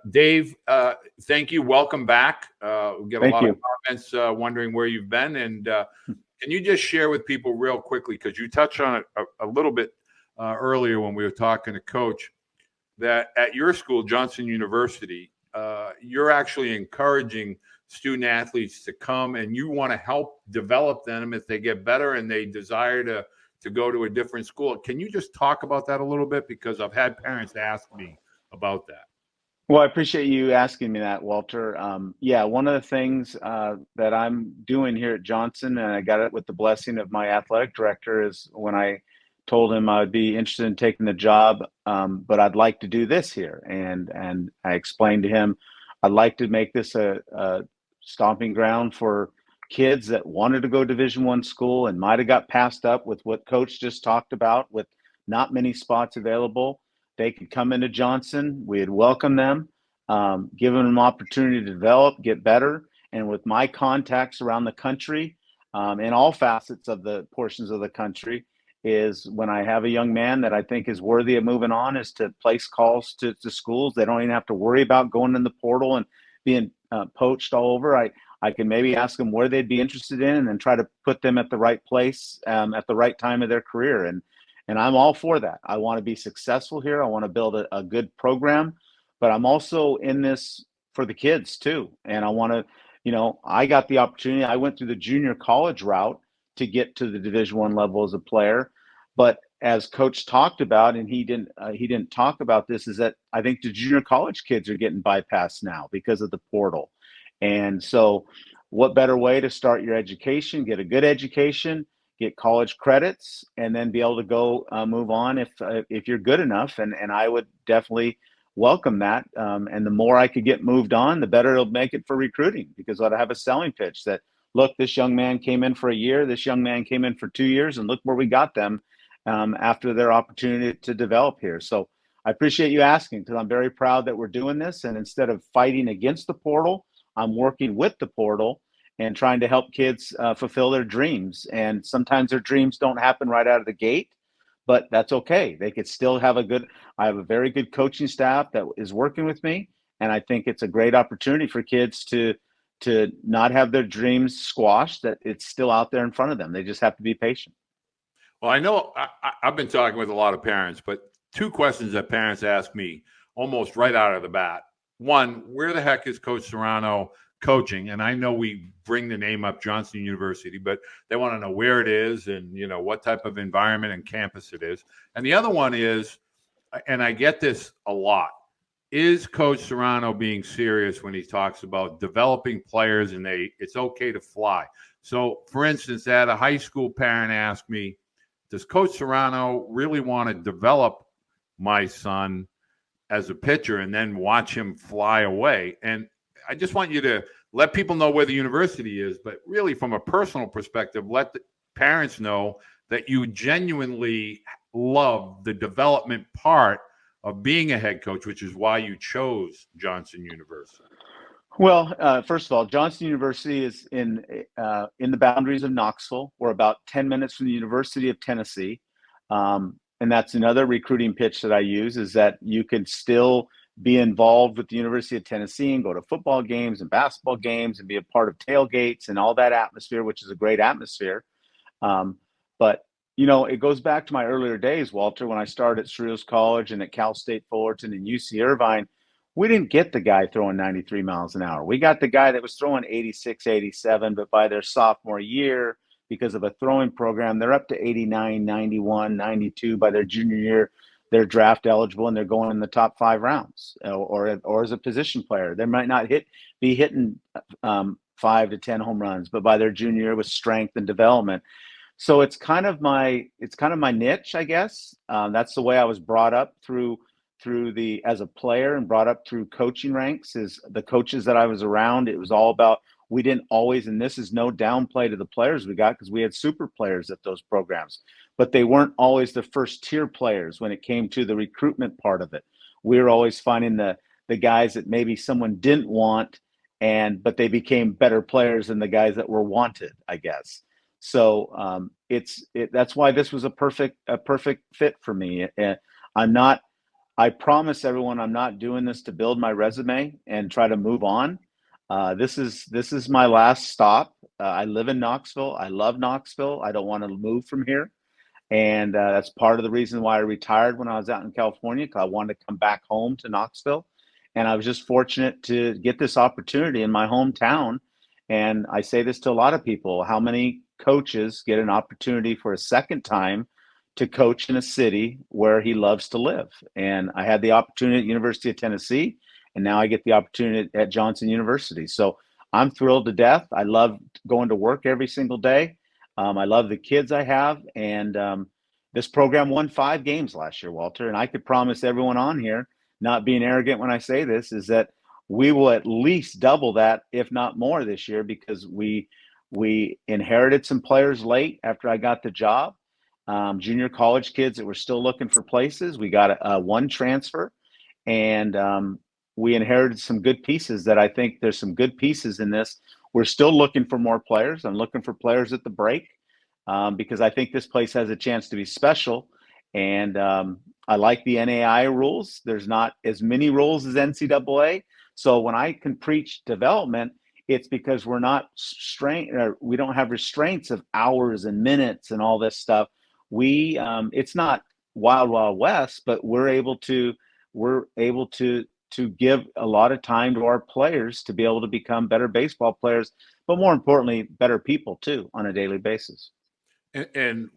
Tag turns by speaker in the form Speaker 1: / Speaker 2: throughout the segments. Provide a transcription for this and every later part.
Speaker 1: Dave, thank you. Welcome back. We get a
Speaker 2: Thank
Speaker 1: lot
Speaker 2: you.
Speaker 1: of comments wondering where you've been. And can you just share with people real quickly, because you touched on it a little bit earlier when we were talking to Coach, that at your school, Johnson University, you're actually encouraging student athletes to come and you want to help develop them if they get better and they desire to go to a different school. Can you just talk about that a little bit? Because I've had parents ask me about that.
Speaker 2: Well, I appreciate you asking me that, Walter. Yeah, one of the things that I'm doing here at Johnson, and I got it with the blessing of my athletic director, is when I told him I would be interested in taking the job, but I'd like to do this here. And I explained to him I'd like to make this a stomping ground for kids that wanted to go Division I school and might have got passed up with what Coach just talked about, with not many spots available. They could come into Johnson. We'd welcome them, give them an opportunity to develop, get better. And with my contacts around the country, in all facets of the portions of the country, is when I have a young man that I think is worthy of moving on, is to place calls to schools. They don't even have to worry about going in the portal and being poached all over. I can maybe ask them where they'd be interested in and then try to put them at the right place at the right time of their career. And I'm all for that. I want to be successful here. I want to build a good program, but I'm also in this for the kids too. And I want to, I got the opportunity. I went through the junior college route to get to the Division I level as a player. But as Coach talked about, and he didn't talk about this, is that I think the junior college kids are getting bypassed now because of the portal. And so what better way to start your education, get a good education, get college credits, and then be able to go move on if you're good enough. And I would definitely welcome that. And the more I could get moved on, the better it'll make it for recruiting, because I'd have a selling pitch that, look, this young man came in for a year, this young man came in for 2 years, and look where we got them after their opportunity to develop here. So I appreciate you asking, because I'm very proud that we're doing this. And instead of fighting against the portal, I'm working with the portal and trying to help kids fulfill their dreams. And sometimes their dreams don't happen right out of the gate, but that's okay. They could still have I have a very good coaching staff that is working with me. And I think it's a great opportunity for kids to not have their dreams squashed, that it's still out there in front of them. They just have to be patient.
Speaker 1: Well, I know I've been talking with a lot of parents, but two questions that parents ask me almost right out of the bat. One, where the heck is Coach Serrano coaching? And I know we bring the name up, Johnson University, but they want to know where it is and, what type of environment and campus it is. And the other one is, and I get this a lot, is Coach Serrano being serious when he talks about developing players and it's okay to fly? So, for instance, I had a high school parent ask me, does Coach Serrano really want to develop my son as a pitcher and then watch him fly away? And I just want you to let people know where the university is, but really from a personal perspective, let the parents know that you genuinely love the development part of being a head coach, which is why you chose Johnson University.
Speaker 2: Well, first of all, Johnson University is in the boundaries of Knoxville. We're about 10 minutes from the University of Tennessee. And that's another recruiting pitch that I use, is that you can still be involved with the University of Tennessee and go to football games and basketball games and be a part of tailgates and all that atmosphere, which is a great atmosphere. But, it goes back to my earlier days, Walter, when I started at Cerritos College and at Cal State Fullerton and UC Irvine. We didn't get the guy throwing 93 miles an hour. We got the guy that was throwing 86, 87, but by their sophomore year, because of a throwing program, they're up to 89, 91, 92. By their junior year, they're draft eligible and they're going in the top 5 rounds, or as a position player. They might not be hitting 5 to 10 home runs, but by their junior year with strength and development. So it's kind of my niche, I guess. That's the way I was brought up as a player and brought up through coaching ranks. Is the coaches that I was around, it was all about, we didn't always, and this is no downplay to the players we got, because we had super players at those programs, but they weren't always the first tier players when it came to the recruitment part of it. We were always finding the guys that maybe someone didn't want, but they became better players than the guys that were wanted, I guess. So that's why this was a perfect fit for me. I promise everyone I'm not doing this to build my resume and try to move on. This is my last stop. I live in Knoxville. I love Knoxville. I don't want to move from here. And that's part of the reason why I retired when I was out in California, because I wanted to come back home to Knoxville. And I was just fortunate to get this opportunity in my hometown. And I say this to a lot of people: how many coaches get an opportunity for a second time to coach in a city where he loves to live? And I had the opportunity at University of Tennessee, and now I get the opportunity at Johnson University. So I'm thrilled to death. I love going to work every single day. I love the kids I have, and this program won 5 games last year, Walter. And I could promise everyone on here, not being arrogant when I say this, is that we will at least double that, if not more, this year, because we inherited some players late after I got the job. Junior college kids that were still looking for places. We got one transfer, and we inherited some good pieces. That I think there's some good pieces in this. We're still looking for more players. I'm looking for players at the break, because I think this place has a chance to be special. And I like the NAIA rules. There's not as many rules as NCAA. So when I can preach development, it's because we're not we don't have restraints of hours and minutes and all this stuff. It's not wild, wild west, but we're able to give a lot of time to our players to be able to become better baseball players, but more importantly, better people too on a daily basis.
Speaker 1: And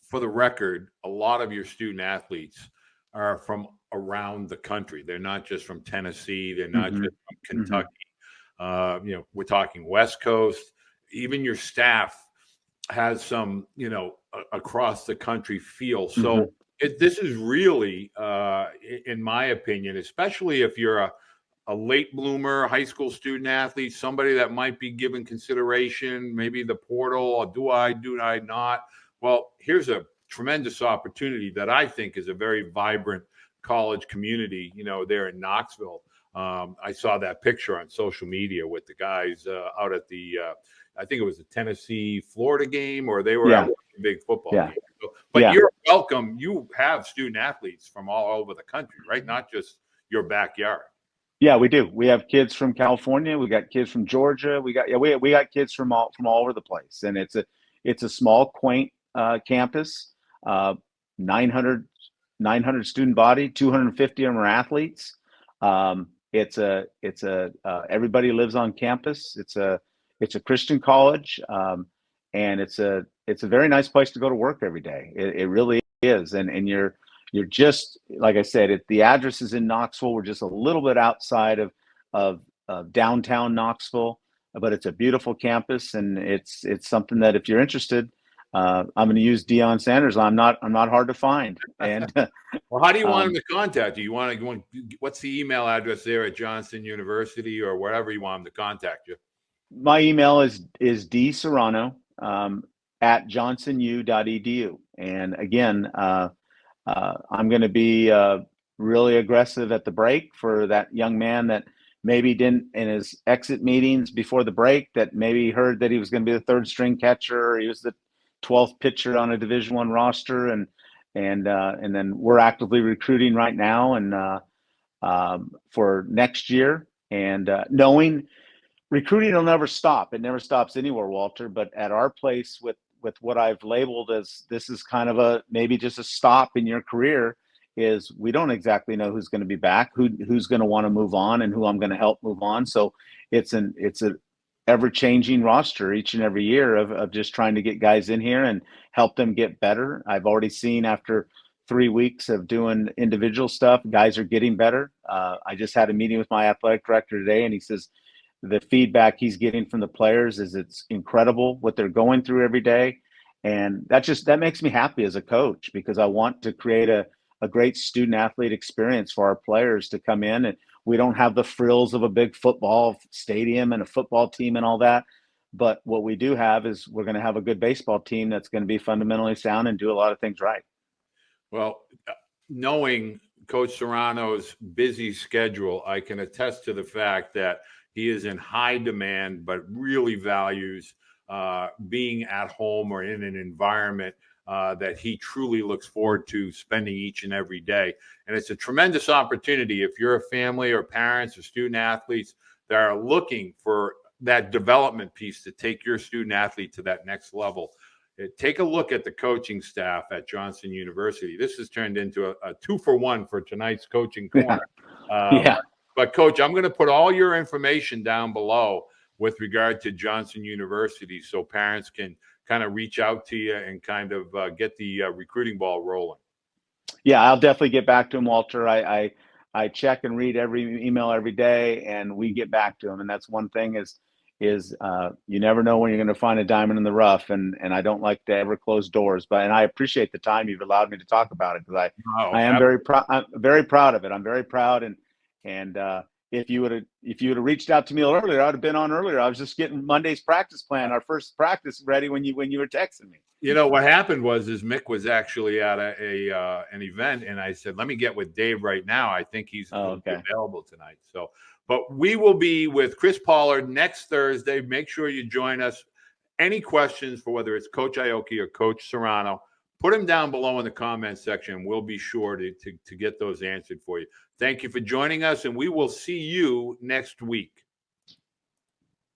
Speaker 1: for the record, a lot of your student athletes are from around the country. They're not just from Tennessee. They're not just from Kentucky. We're talking West Coast. Even your staff has some, across the country feel. So this is really, in my opinion, especially if you're a late bloomer, high school student athlete, somebody that might be given consideration, maybe the portal, or do I not? Well, here's a tremendous opportunity that I think is a very vibrant college community, there in Knoxville. I saw that picture on social media with the guys out at the, I think it was the Tennessee-Florida game, or they were at a big football game. So, but you're welcome. You have student athletes from all over the country, right? Not just your backyard.
Speaker 2: Yeah, we do. We have kids from California. We got kids from Georgia. We got kids from all over the place, and it's a small, quaint campus. 900 student body. 250 of them are athletes. Everybody lives on campus. It's a Christian college, and it's a very nice place to go to work every day. It really is, and you're just, like I said, the address is in Knoxville. We're just a little bit outside of downtown Knoxville, but it's a beautiful campus, and it's something that if you're interested, I'm going to use Deion Sanders. I'm not hard to find. And
Speaker 1: well, how do you want him to contact you? You want what's the email address there at Johnson University or wherever you want him to contact you?
Speaker 2: My email is dserrano at johnsonu.edu. And again, I'm going to be really aggressive at the break for that young man that maybe didn't, in his exit meetings before the break, that maybe heard that he was going to be the third string catcher, or he was the 12th pitcher on a Division I roster, and then we're actively recruiting right now and for next year, and knowing recruiting will never stop. It never stops anywhere, Walter. But at our place, with what I've labeled as this is kind of maybe just a stop in your career, is we don't exactly know who's going to be back, who's going to want to move on, and who I'm going to help move on. So it's an ever-changing roster each and every year of just trying to get guys in here and help them get better. I've already seen, after 3 weeks of doing individual stuff, guys are getting better. I just had a meeting with my athletic director today, and he says the feedback he's getting from the players is it's incredible what they're going through every day. And that makes me happy as a coach, because I want to create a great student athlete experience for our players to come in. And we don't have the frills of a big football stadium and a football team and all that. But what we do have is we're going to have a good baseball team that's going to be fundamentally sound and do a lot of things right.
Speaker 1: Well, knowing Coach Serrano's busy schedule, I can attest to the fact that he is in high demand, but really values being at home or in an environment that he truly looks forward to spending each and every day. And it's a tremendous opportunity if you're a family or parents or student athletes that are looking for that development piece to take your student athlete to that next level. Take a look at the coaching staff at Johnson University. This has turned into a 2-for-1 for tonight's coaching corner.
Speaker 2: Yeah.
Speaker 1: But Coach, I'm going to put all your information down below with regard to Johnson University so parents can kind of reach out to you and kind of get the recruiting ball rolling.
Speaker 2: Yeah, I'll definitely get back to him, Walter. I check and read every email every day, and we get back to him. And that's one thing is you never know when you're going to find a diamond in the rough, and I don't like to ever close doors. And I appreciate the time you've allowed me to talk about it, because I am very proud. I'm very proud of it. I'm very proud, and if you would have reached out to me earlier, I'd have been on earlier. I was just getting Monday's practice plan, our first practice, ready when you were texting me.
Speaker 1: You know what happened was Mick was actually at an event, and I said, "Let me get with Dave right now. I think he's available tonight." So, but we will be with Chris Pollard next Thursday. Make sure you join us. Any questions for whether it's Coach Aoki or Coach Serrano, put them down below in the comments section. We'll be sure to get those answered for you. Thank you for joining us, and we will see you next week.